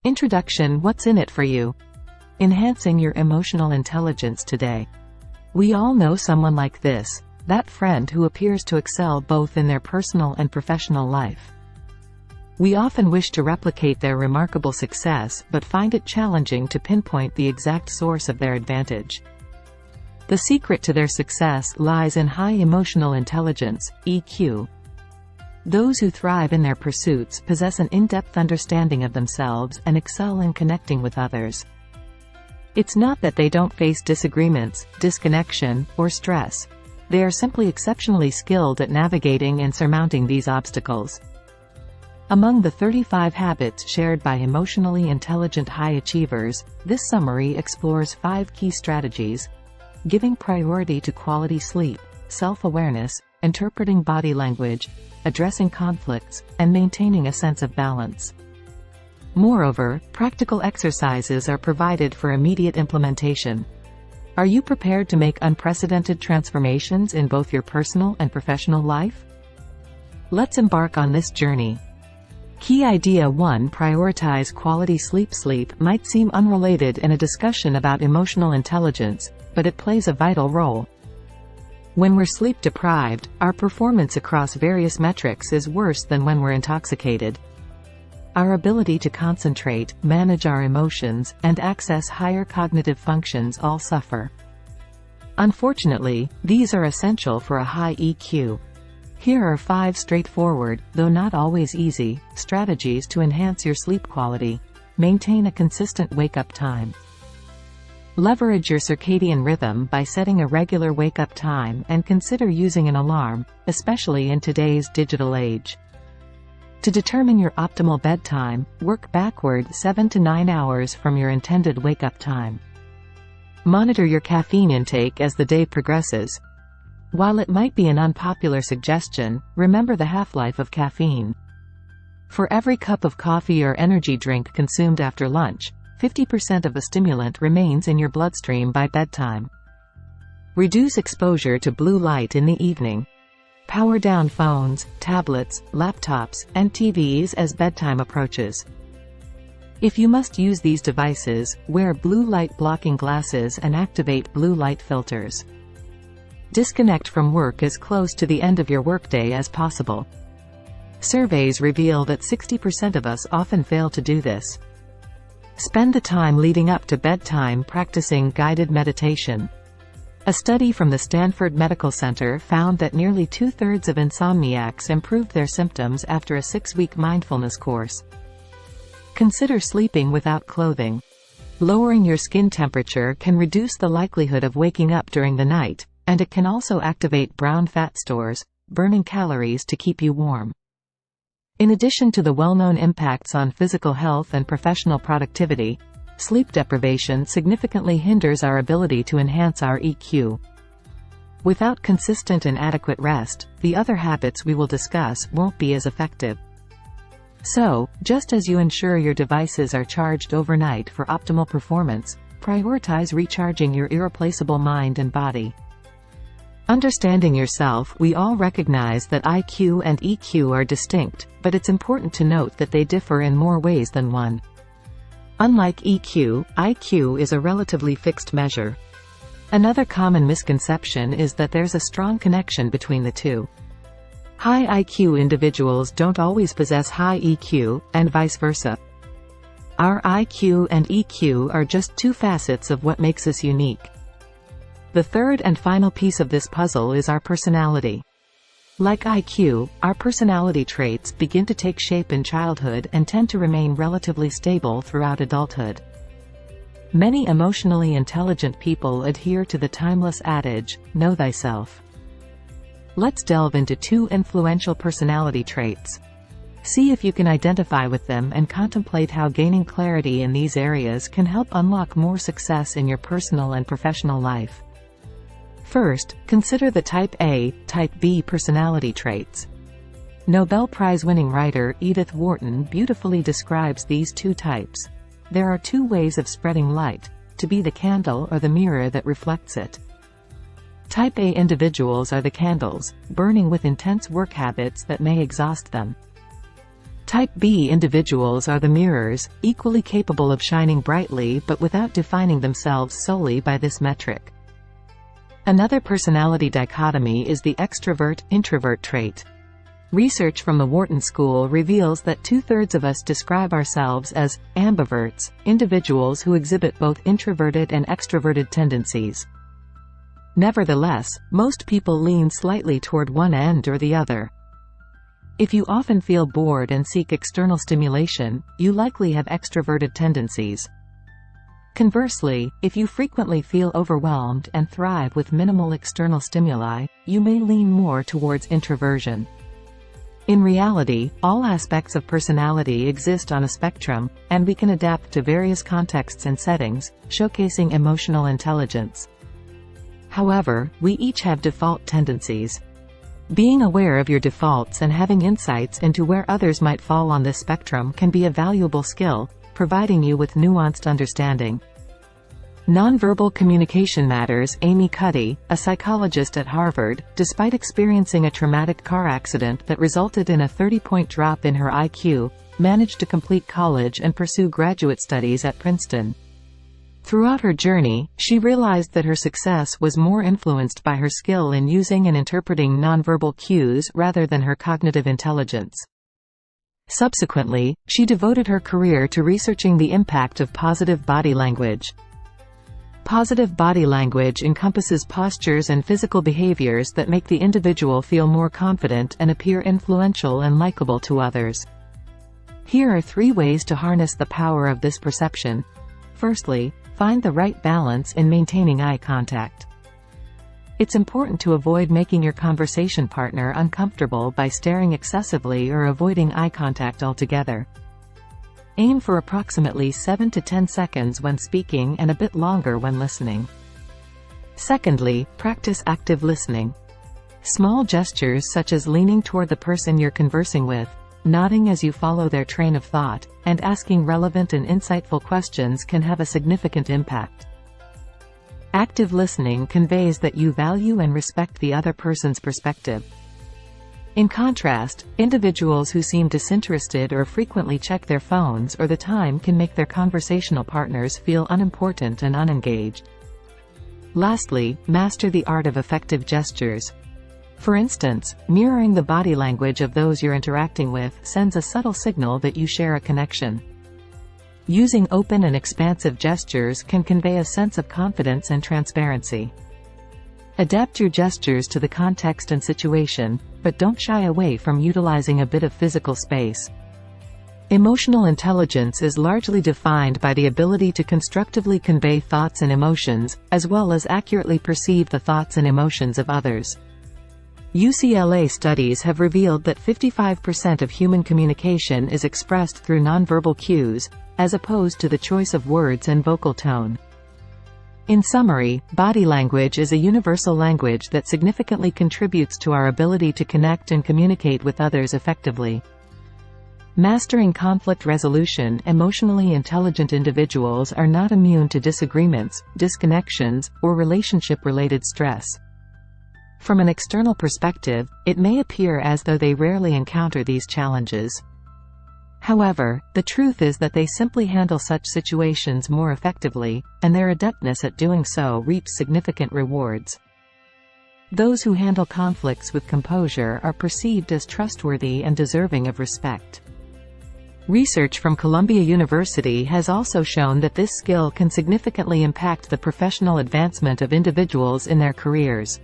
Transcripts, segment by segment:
Introduction. What's in it for you? Enhancing your emotional intelligence today. We all know someone like this, that friend who appears to excel both in their personal and professional life. We often wish to replicate their remarkable success, but find it challenging to pinpoint the exact source of their advantage. The secret to their success lies in high emotional intelligence, EQ. Those who thrive in their pursuits possess an in-depth understanding of themselves and excel in connecting with others. It's not that they don't face disagreements, disconnection, or stress. They are simply exceptionally skilled at navigating and surmounting these obstacles. Among the 35 habits shared by emotionally intelligent high achievers, this summary explores 5 key strategies: giving priority to quality sleep, self-awareness, interpreting body language, addressing conflicts, and maintaining a sense of balance. Moreover, practical exercises are provided for immediate implementation. Are you prepared to make unprecedented transformations in both your personal and professional life? Let's embark on this journey. Key idea 1. Prioritize quality sleep. Sleep might seem unrelated in a discussion about emotional intelligence, but it plays a vital role. When we're sleep deprived, our performance across various metrics is worse than when we're intoxicated. Our ability to concentrate, manage our emotions, and access higher cognitive functions all suffer. Unfortunately, these are essential for a high EQ. Here are 5 straightforward, though not always easy, strategies to enhance your sleep quality. Maintain a consistent wake-up time. Leverage your circadian rhythm by setting a regular wake-up time and consider using an alarm, especially in today's digital age. To determine your optimal bedtime, work backward 7 to 9 hours from your intended wake-up time. Monitor your caffeine intake as the day progresses. While it might be an unpopular suggestion, remember the half-life of caffeine. For every cup of coffee or energy drink consumed after lunch, 50% of a stimulant remains in your bloodstream by bedtime. Reduce exposure to blue light in the evening. Power down phones, tablets, laptops, and TVs as bedtime approaches. If you must use these devices, wear blue light blocking glasses and activate blue light filters. Disconnect from work as close to the end of your workday as possible. Surveys reveal that 60% of us often fail to do this. Spend the time leading up to bedtime practicing guided meditation. A study from the Stanford Medical Center found that nearly 2/3 of insomniacs improved their symptoms after a 6-week mindfulness course. Consider sleeping without clothing. Lowering your skin temperature can reduce the likelihood of waking up during the night, and it can also activate brown fat stores, burning calories to keep you warm. In addition to the well-known impacts on physical health and professional productivity, sleep deprivation significantly hinders our ability to enhance our EQ. Without consistent and adequate rest, the other habits we will discuss won't be as effective. So, just as you ensure your devices are charged overnight for optimal performance, prioritize recharging your irreplaceable mind and body. Understanding yourself, we all recognize that IQ and EQ are distinct, but it's important to note that they differ in more ways than one. Unlike EQ, IQ is a relatively fixed measure. Another common misconception is that there's a strong connection between the two. High IQ individuals don't always possess high EQ, and vice versa. Our IQ and EQ are just 2 facets of what makes us unique. The third and final piece of this puzzle is our personality. Like IQ, our personality traits begin to take shape in childhood and tend to remain relatively stable throughout adulthood. Many emotionally intelligent people adhere to the timeless adage, "Know thyself." Let's delve into 2 influential personality traits. See if you can identify with them and contemplate how gaining clarity in these areas can help unlock more success in your personal and professional life. First, consider the Type A, Type B personality traits. Nobel Prize-winning writer Edith Wharton beautifully describes these 2 types. There are 2 ways of spreading light: to be the candle or the mirror that reflects it. Type A individuals are the candles, burning with intense work habits that may exhaust them. Type B individuals are the mirrors, equally capable of shining brightly but without defining themselves solely by this metric. Another personality dichotomy is the extrovert-introvert trait. Research from the Wharton School reveals that 2/3 of us describe ourselves as ambiverts, individuals who exhibit both introverted and extroverted tendencies. Nevertheless, most people lean slightly toward one end or the other. If you often feel bored and seek external stimulation, you likely have extroverted tendencies. Conversely, if you frequently feel overwhelmed and thrive with minimal external stimuli, you may lean more towards introversion. In reality, all aspects of personality exist on a spectrum, and we can adapt to various contexts and settings, showcasing emotional intelligence. However, we each have default tendencies. Being aware of your defaults and having insights into where others might fall on this spectrum can be a valuable skill, providing you with nuanced understanding. Nonverbal communication matters. Amy Cuddy, a psychologist at Harvard, despite experiencing a traumatic car accident that resulted in a 30-point drop in her IQ, managed to complete college and pursue graduate studies at Princeton. Throughout her journey, she realized that her success was more influenced by her skill in using and interpreting nonverbal cues rather than her cognitive intelligence. Subsequently, she devoted her career to researching the impact of positive body language. Positive body language encompasses postures and physical behaviors that make the individual feel more confident and appear influential and likable to others. Here are 3 ways to harness the power of this perception. Firstly, find the right balance in maintaining eye contact. It's important to avoid making your conversation partner uncomfortable by staring excessively or avoiding eye contact altogether. Aim for approximately 7 to 10 seconds when speaking and a bit longer when listening. Secondly, practice active listening. Small gestures such as leaning toward the person you're conversing with, nodding as you follow their train of thought, and asking relevant and insightful questions can have a significant impact. Active listening conveys that you value and respect the other person's perspective. In contrast, individuals who seem disinterested or frequently check their phones or the time can make their conversational partners feel unimportant and unengaged. Lastly, master the art of effective gestures. For instance, mirroring the body language of those you're interacting with sends a subtle signal that you share a connection. Using open and expansive gestures can convey a sense of confidence and transparency. Adapt your gestures to the context and situation, but don't shy away from utilizing a bit of physical space. Emotional intelligence is largely defined by the ability to constructively convey thoughts and emotions, as well as accurately perceive the thoughts and emotions of others. UCLA studies have revealed that 55% of human communication is expressed through nonverbal cues, as opposed to the choice of words and vocal tone. In summary, body language is a universal language that significantly contributes to our ability to connect and communicate with others effectively. Mastering conflict resolution. Emotionally intelligent individuals are not immune to disagreements, disconnections, or relationship-related stress. From an external perspective, it may appear as though they rarely encounter these challenges. However, the truth is that they simply handle such situations more effectively, and their adeptness at doing so reaps significant rewards. Those who handle conflicts with composure are perceived as trustworthy and deserving of respect. Research from Columbia University has also shown that this skill can significantly impact the professional advancement of individuals in their careers.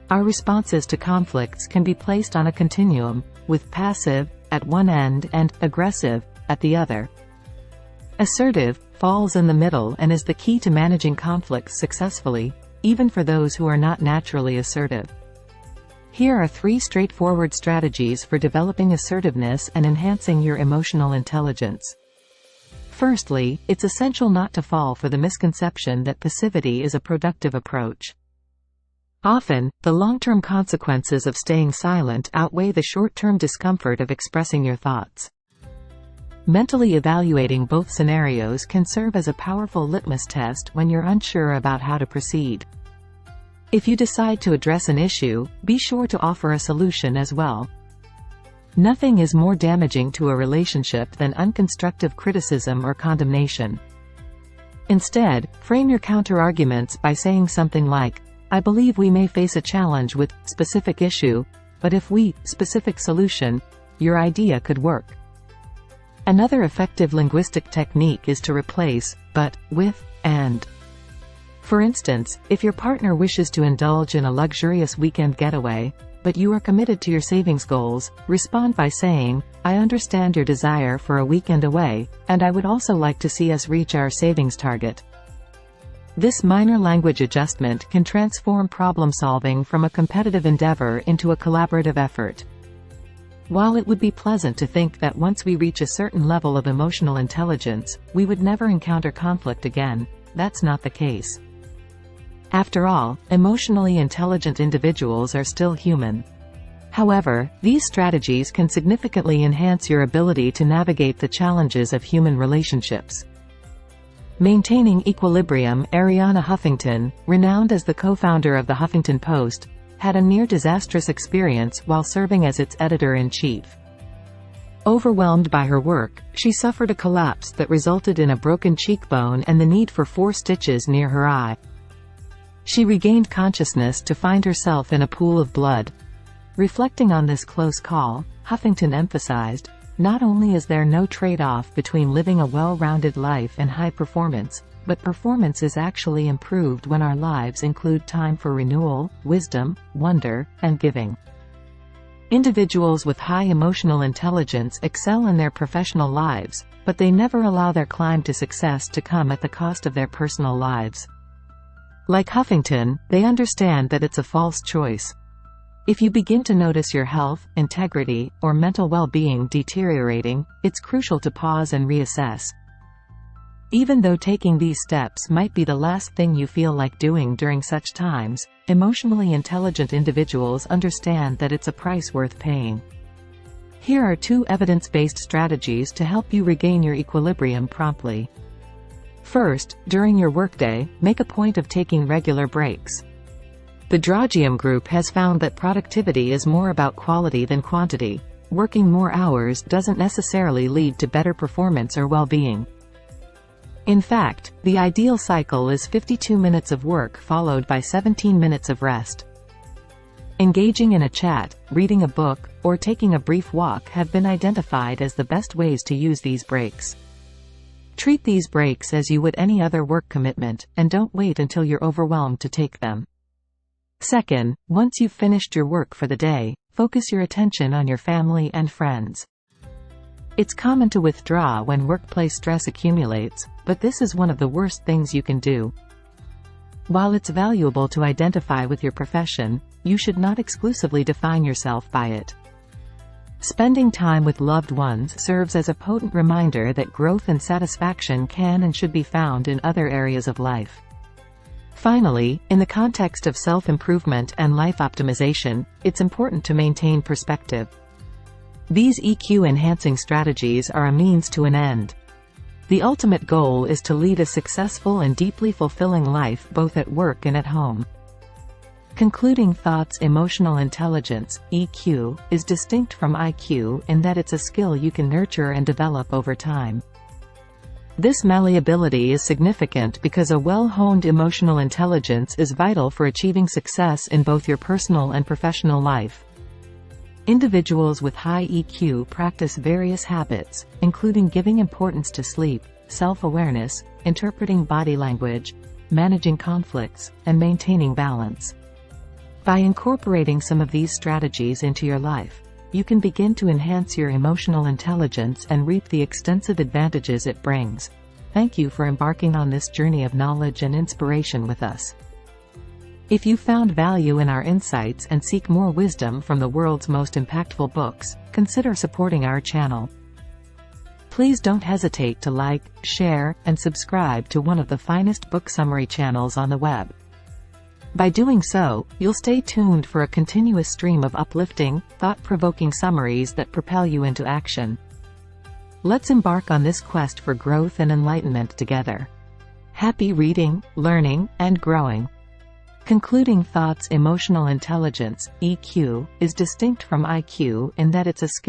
Our responses to conflicts can be placed on a continuum, with passive at one end and aggressive at the other. Assertive falls in the middle and is the key to managing conflicts successfully, even for those who are not naturally assertive. Here are 3 straightforward strategies for developing assertiveness and enhancing your emotional intelligence. Firstly, it's essential not to fall for the misconception that passivity is a productive approach. Often, the long-term consequences of staying silent outweigh the short-term discomfort of expressing your thoughts. Mentally evaluating both scenarios can serve as a powerful litmus test when you're unsure about how to proceed. If you decide to address an issue, be sure to offer a solution as well. Nothing is more damaging to a relationship than unconstructive criticism or condemnation. Instead, frame your counterarguments by saying something like, "I believe we may face a challenge with specific issue, but if we specific solution, your idea could work." Another effective linguistic technique is to replace but with and. For instance, if your partner wishes to indulge in a luxurious weekend getaway, but you are committed to your savings goals, respond by saying, "I understand your desire for a weekend away, and I would also like to see us reach our savings target." This minor language adjustment can transform problem-solving from a competitive endeavor into a collaborative effort. While it would be pleasant to think that once we reach a certain level of emotional intelligence, we would never encounter conflict again, that's not the case. After all, emotionally intelligent individuals are still human. However, these strategies can significantly enhance your ability to navigate the challenges of human relationships. Maintaining equilibrium. Arianna Huffington, renowned as the co-founder of the Huffington Post, had a near-disastrous experience while serving as its editor-in-chief. Overwhelmed by her work, she suffered a collapse that resulted in a broken cheekbone and the need for 4 stitches near her eye. She regained consciousness to find herself in a pool of blood. Reflecting on this close call, Huffington emphasized, "Not only is there no trade-off between living a well-rounded life and high performance, but performance is actually improved when our lives include time for renewal, wisdom, wonder, and giving." Individuals with high emotional intelligence excel in their professional lives, but they never allow their climb to success to come at the cost of their personal lives. Like Huffington, they understand that it's a false choice. If you begin to notice your health, integrity, or mental well-being deteriorating, it's crucial to pause and reassess. Even though taking these steps might be the last thing you feel like doing during such times, emotionally intelligent individuals understand that it's a price worth paying. Here are 2 evidence-based strategies to help you regain your equilibrium promptly. First, during your workday, make a point of taking regular breaks. The Dragium Group has found that productivity is more about quality than quantity. Working more hours doesn't necessarily lead to better performance or well-being. In fact, the ideal cycle is 52 minutes of work followed by 17 minutes of rest. Engaging in a chat, reading a book, or taking a brief walk have been identified as the best ways to use these breaks. Treat these breaks as you would any other work commitment, and don't wait until you're overwhelmed to take them. Second, once you've finished your work for the day, focus your attention on your family and friends. It's common to withdraw when workplace stress accumulates, but this is one of the worst things you can do. While it's valuable to identify with your profession, you should not exclusively define yourself by it. Spending time with loved ones serves as a potent reminder that growth and satisfaction can and should be found in other areas of life. Finally, in the context of self-improvement and life optimization, it's important to maintain perspective. These EQ-enhancing strategies are a means to an end. The ultimate goal is to lead a successful and deeply fulfilling life both at work and at home. Concluding thoughts. Emotional intelligence, EQ, is distinct from IQ in that it's a skill you can nurture and develop over time. This malleability is significant because a well-honed emotional intelligence is vital for achieving success in both your personal and professional life. Individuals with high EQ practice various habits, including giving importance to sleep, self-awareness, interpreting body language, managing conflicts, and maintaining balance. By incorporating some of these strategies into your life, you can begin to enhance your emotional intelligence and reap the extensive advantages it brings. Thank you for embarking on this journey of knowledge and inspiration with us. If you found value in our insights and seek more wisdom from the world's most impactful books, consider supporting our channel. Please don't hesitate to like, share, and subscribe to one of the finest book summary channels on the web. By doing so, you'll stay tuned for a continuous stream of uplifting, thought-provoking summaries that propel you into action. Let's embark on this quest for growth and enlightenment together. Happy reading, learning, and growing. Concluding thoughts. Emotional intelligence, EQ, is distinct from IQ in that it's a skill